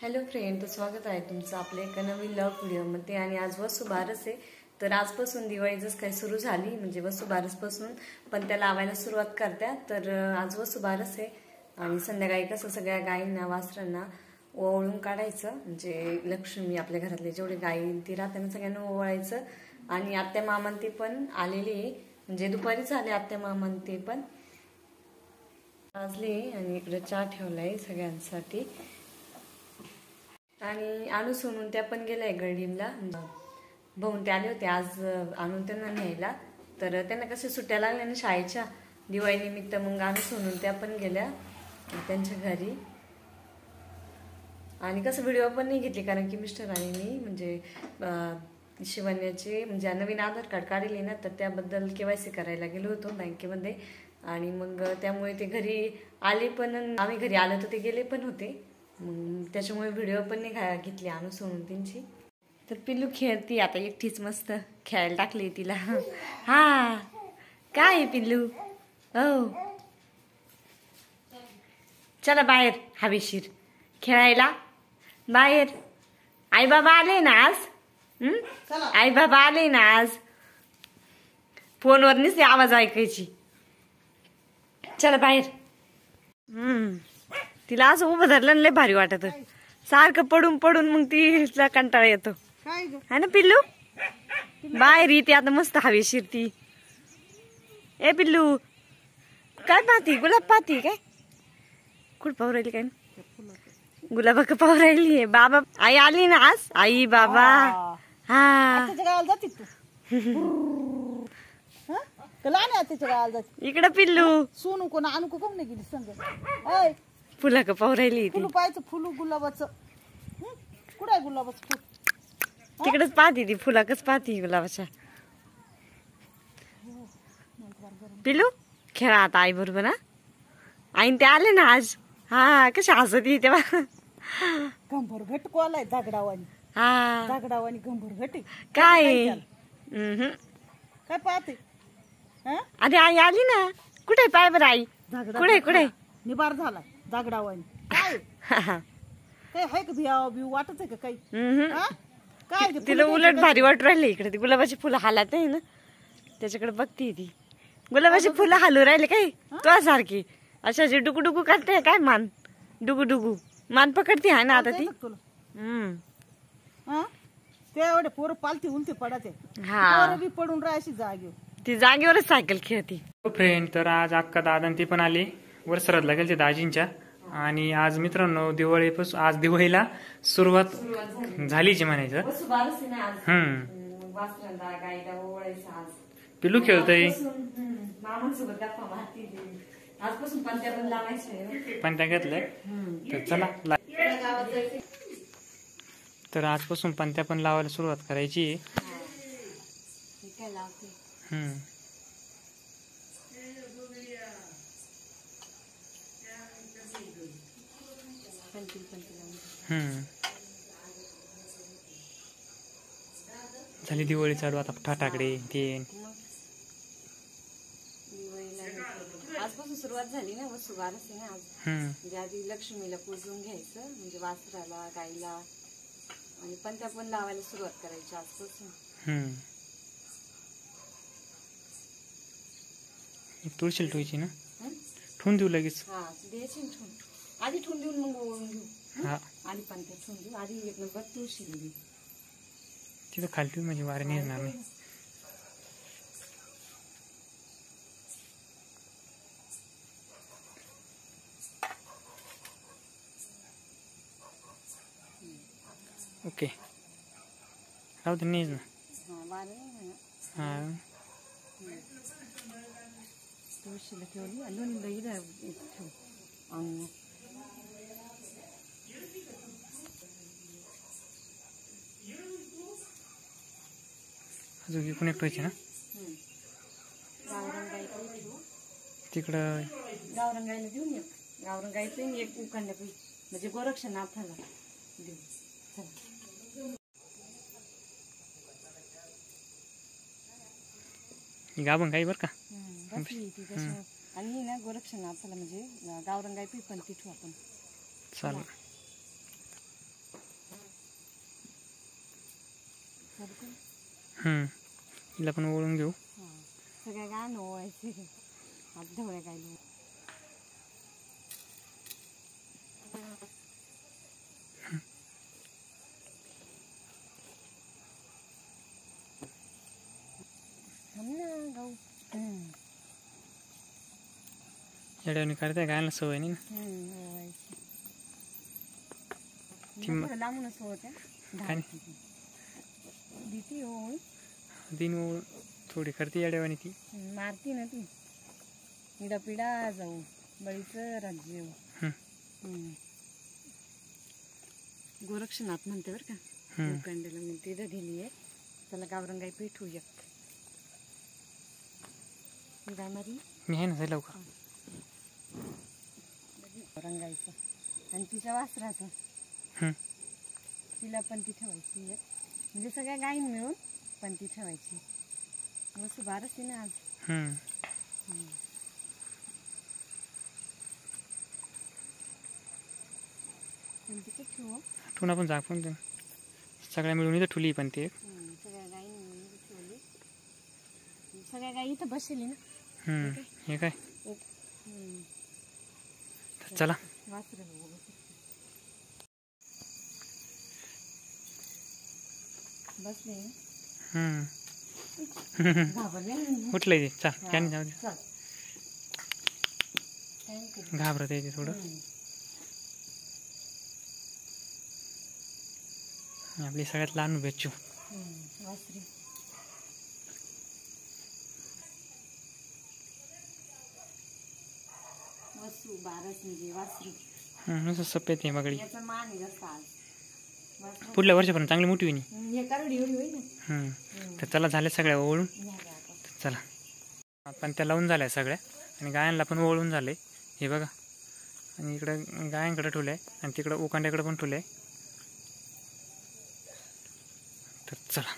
Hello friend, तर स्वागत आहे तुमचं आपल्या एका नवीन व्लॉग व्हिडिओमध्ये. आणि आज वसुबारस आहे, तर आजपासून दिवाळी जसं काही सुरू झाली म्हणजे वसुबारसपासून पण त्या लावायला सुरुवात करत्या. तर आज वसुबारस आहे आणि संध्याकाळी कसं सगळ्या गायींना वासरांना ओवाळून काढायचं, म्हणजे लक्ष्मी आपल्या घरातले जेवढे गायी ती राहताना सगळ्यांना ओवाळायचं. आणि आत्या मामान ते पण आलेली आहे, म्हणजे दुपारीच आले आत्या मामान ते पण वाजले. आणि इकडे चहा ठेवलाय सगळ्यांसाठी. आणि आणू सोनून त्या पण गेल्या गडीमला, भाऊन ते आले होते आज आणून त्यांना न्यायला. तर त्यांना कशा सुट्ट्या लागल्या ना शाळेच्या दिवाळी निमित्त, मग आणू सोनून त्या पण गेल्या त्यांच्या घरी. आणि कसं व्हिडिओ पण नाही घेतली कारण की मिस्टर आणि मी म्हणजे शिवण्याचे म्हणजे नवीन आधार कार्ड काढले ना, तर त्याबद्दल KYC करायला गेलो होतो बँकेमध्ये. आणि मग त्यामुळे ते घरी आले पण, आम्ही घरी आलो तर ते गेले पण होते, मग त्याच्यामुळे व्हिडिओ पण नाही घेतली आणू सोडून त्यांची. तर पिल्लू खेळती आता एकटीच, मस्त खेळायला टाकली तिला. हा काय आहे पिल्लू? हो चला बाहेर हवेशीर खेळायला बाहेर. आई बाबा आले ना आज. आई बाबा आले ना आज. फोनवर नुसते आवाज ऐकायची. चला बाहेर. तिला असं उभं धरलं लय भारी वाटत, सारखं पडून पडून मग तिला कंटाळा येतो है ना पिल्लू. बाहेर येते आता मस्त हवेशीर ती. ए पिल्लू काय पाहती? गुलाब पाहती काय? कुठं पाहू राहिली काय? गुलाबा का पाहू राहिली आहे. बाबा आई आली ना आज, आई बाबा. हा इकडं पिल्लू सोनू कोण आणू कोण नाही गेली संग. फुला का पाहू राहिली फुलू पाहायचं, फुलू गुलाबाचं. कुठं आहे गुलाबाचं फुल? तिकडेच पाहती ती, फुलाकच पाहती गुलाबाच्या. पिल्लू खेळा आता आई बरोबर ना. आईन ते आले ना आज. हा कशी हसत येते बा. गंभर घट कोलाय दगडावानी. हा दगडावानी गंभर घट काय काय पाहते? अरे आई आली ना. कुठे पाय बरं आई? कुठे कुठे निबार झालाय दगडावानी. काय काय आहे का भिया बिव वाटत आहे का काही? काय तिला उलट भारी वाटू राहिले. इकडे ती गुलाबाची फुलं हालत आहे ना, त्याच्याकडे बघते ती. गुलाबाची फुलं हालू राहिले काय तो सारखी अशा जे डुगू डुगू करते काय. मान डुगू डुगू मान पकडते आहे ना आता ती. ते एवढे पोरं पालती उलती पडते. हा बी पडून राहायची जागेवर, ती जागेवरच सायकल खेळती. फ्रेंड, तर आज अक्का दादा ती पण आली. वरसरातला गेलते दाजींच्या. आणि आज मित्रांनो दिवाळीपासून आज दिवाळीला सुरुवात झालीच म्हणायचं. पिल्लू खेळतय, पंत्या घेतलंय. तर चला, तर आजपासून पंत्या पण लावायला सुरुवात करायची. झाली दिवाळी चालू आता. फटाकडे ते आजपासून सुरुवात झाली ना वसुबारस आहे ना आज. म्हणजे आधी लक्ष्मीला पूजून घ्यायचं, म्हणजे वासराला गाईला, आणि पंत्या पण लावायला सुरुवात करायची आजपासून. तुळशीला ठेवायची ना, ठेवून देऊ लगेच. हा द्यायची ठेवून, आधी ठेवून देऊन मग ओळून घेऊ. आधी पंत्या ठेवून देऊ, आधी एक नंबर तुळशी दिली तिथं खाली ठेवू म्हणजे वारे निघणार नाही. ओके राहू दे नीज ना. हा तुळशीला ठेवली आणि ठेव. अजून एकूण एक ठेवायची ना तिकडं. गावरंगाईला देऊन एक, गावरंगाईचं एक उखांड्या पैकी म्हणजे गोरक्षनाथाला देऊ. गाभण काही बरं का. आणि ना गोरक्षनाथाला म्हणजे गावरंगाई पण तिथू आपण. चालेल. हिला पण ओळून घेऊ. सगळ्या गाणं ओवायचे आज ढवळ्या गायला. येड्यावानी करते गायला सवय नाही ना. लांबूनच होत्या काय भीती होऊन दिन ओळून थोडी करते येड्यावानी ती. मारती ना ती पिढा पिढा जाऊ बळीचं राज्य. गोरक्षनाथ म्हणते बरं का लोखंडाला मी तिथं गेली आहे. त्याला गावरंग गाई पेठू एक गाय मारी मी आहे ना जायला का रंगायचं आणि तिच्या वासराचं तिला पण ती ठेवायची एक म्हणजे सगळ्या गायी मिळून पण ती ठेवायची. मस्त बारच ना आज. पण तिथे ठेवू ठेवून आपण जा पण सगळ्या मिळून इथं ठुली पण ते सगळ्या गायी मिळून ठेवली. सगळ्या गायी इथं बसली ना. हे काय चला बसले उठलंय ते. चल त्याने जाऊ दे. घाबरत आहे ते थोडं. आपली सगळ्यात लहान बच्चू वसू बारस म्हणजे वासरू. नुसतं सफेद आहे बघडी. याचा मान आहे जास्त आज. पुढल्या वर्षापर्यंत चांगली मोठी होईल. हे करडी एवढी होईल ना. तर चला झाल्या सगळ्या ओळून. चला आपण त्या लावून झाल्या सगळ्या आणि गायांना पण ओळून झाले. हे बघा आणि इकडं गायांकडे ठेवलं आहे आणि तिकडं उकांड्याकडे पण ठेवलं आहे. तर चला